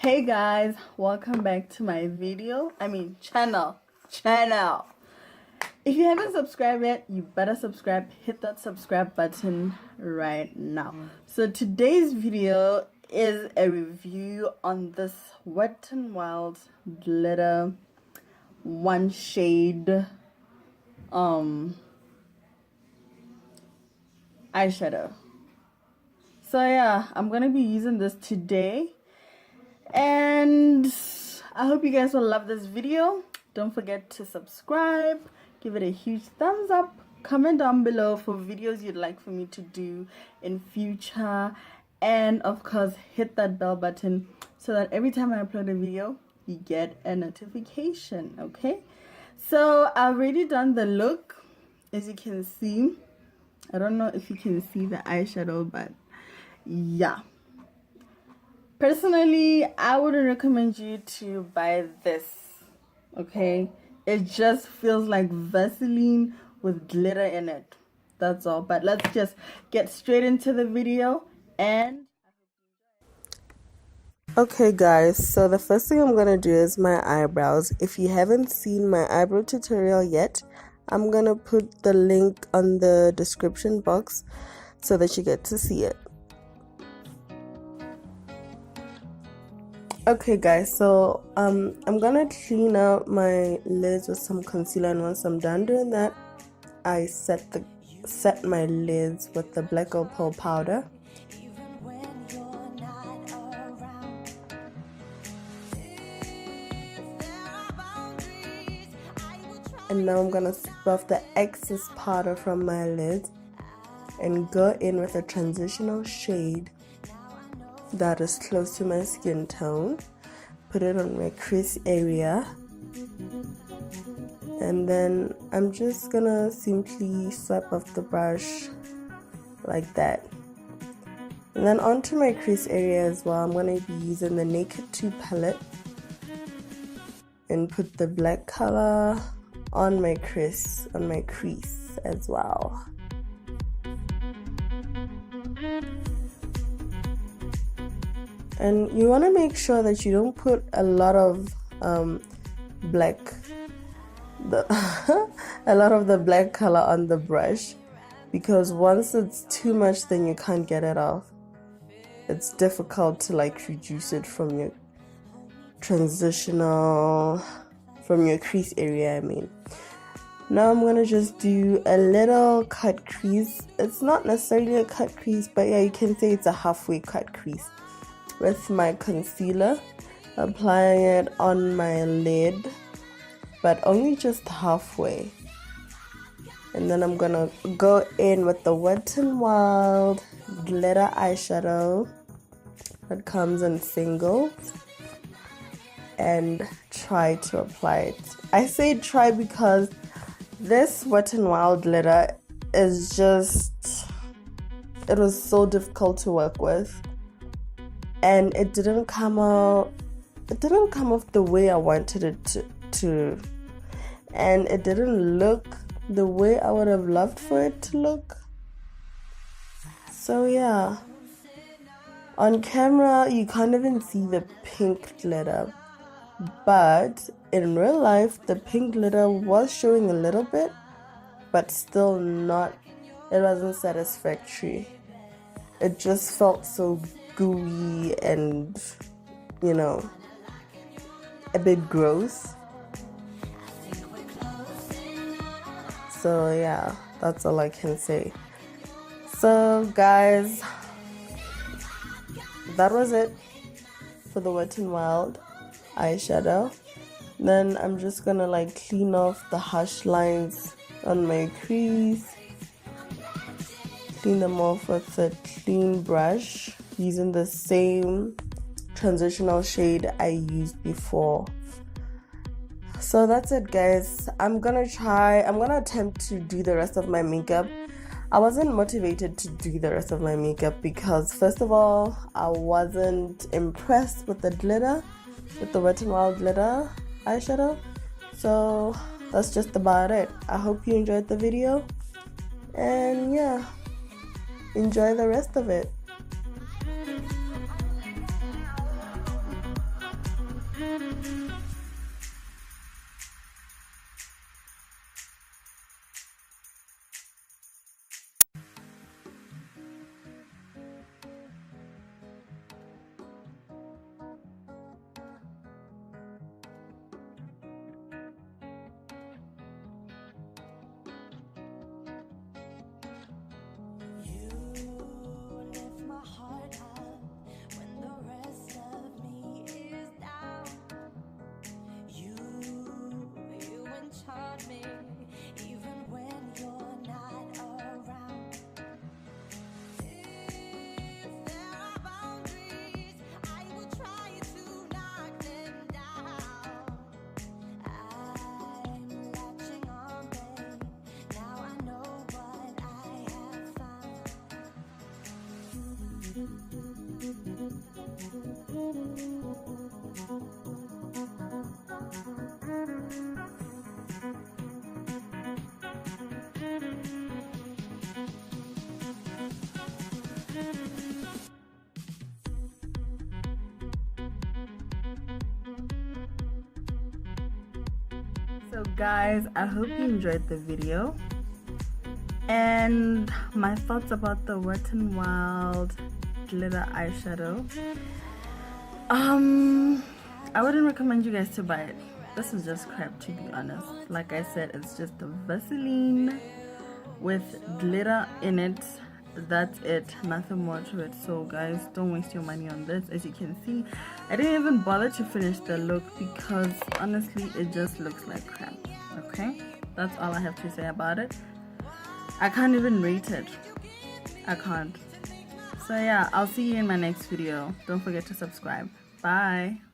Hey guys, welcome back to my channel. If you haven't subscribed yet, you better subscribe. Hit that subscribe button right now. So today's video is a review on this Wet n Wild glitter one shade eyeshadow. So yeah, I'm gonna be using this today, and I hope you guys will love this video. Don't forget to subscribe, give it a huge thumbs up, comment down below for videos you'd like for me to do in future, and of course hit that bell button so that every time I upload a video you get a notification. Okay, so I've already done the look. As you can see, I don't know if you can see the eyeshadow, but yeah, personally I wouldn't recommend you to buy this. Okay, it just feels like Vaseline with glitter in it, that's all. But let's just get straight into the video. And okay guys, so the first thing I'm gonna do is my eyebrows. If you haven't seen my eyebrow tutorial yet, I'm gonna put the link on the description box so that you get to see it. Okay guys, so I'm gonna clean out my lids with some concealer, and once I'm done doing that, I set my lids with the black opal powder. And now I'm gonna strip off the excess powder from my lids and go in with a transitional shade that is close to my skin tone. Put it on my crease area, and then I'm just gonna simply swipe off the brush like that. And then onto my crease area as well, I'm gonna be using the Naked 2 palette and put the black color on my crease as well. And you want to make sure that you don't put a lot of a lot of the black color on the brush, because once it's too much then you can't get it off. It's difficult to like reduce it from your crease area, I mean. Now I'm gonna just do a little cut crease. It's not necessarily a cut crease, but yeah, you can say it's a halfway cut crease with my concealer, applying it on my lid, but only just halfway. And then I'm gonna go in with the Wet n Wild glitter eyeshadow that comes in singles and try to apply it. I say try because this Wet n Wild glitter is just, it was so difficult to work with, and it didn't come off the way I wanted it to, and it didn't look the way I would have loved for it to look. So yeah, on camera you can't even see the pink glitter, but in real life the pink glitter was showing a little bit, but still not, it wasn't satisfactory. It just felt so gooey and, you know, a bit gross. So yeah, that's all I can say. So guys, that was it for the Wet n Wild eyeshadow. Then I'm just gonna like clean off the harsh lines on my crease, clean them off with a clean brush using the same transitional shade I used before. So that's it guys. I'm gonna attempt to do the rest of my makeup. I wasn't motivated to do the rest of my makeup because, first of all, I wasn't impressed with the glitter, with the Wet n Wild glitter eyeshadow. So that's just about it. I hope you enjoyed the video, and yeah, enjoy the rest of it. So guys, I hope you enjoyed the video and my thoughts about the Wet n Wild glitter eyeshadow. I wouldn't recommend you guys to buy it. This is just crap, to be honest. Like I said, it's just a Vaseline with glitter in it. That's it, nothing more to it. So guys, don't waste your money on this. As you can see, I didn't even bother to finish the look because honestly it just looks like crap. Okay, that's all I have to say about it. I can't even rate it. I can't. So yeah, I'll see you in my next video. Don't forget to subscribe. Bye.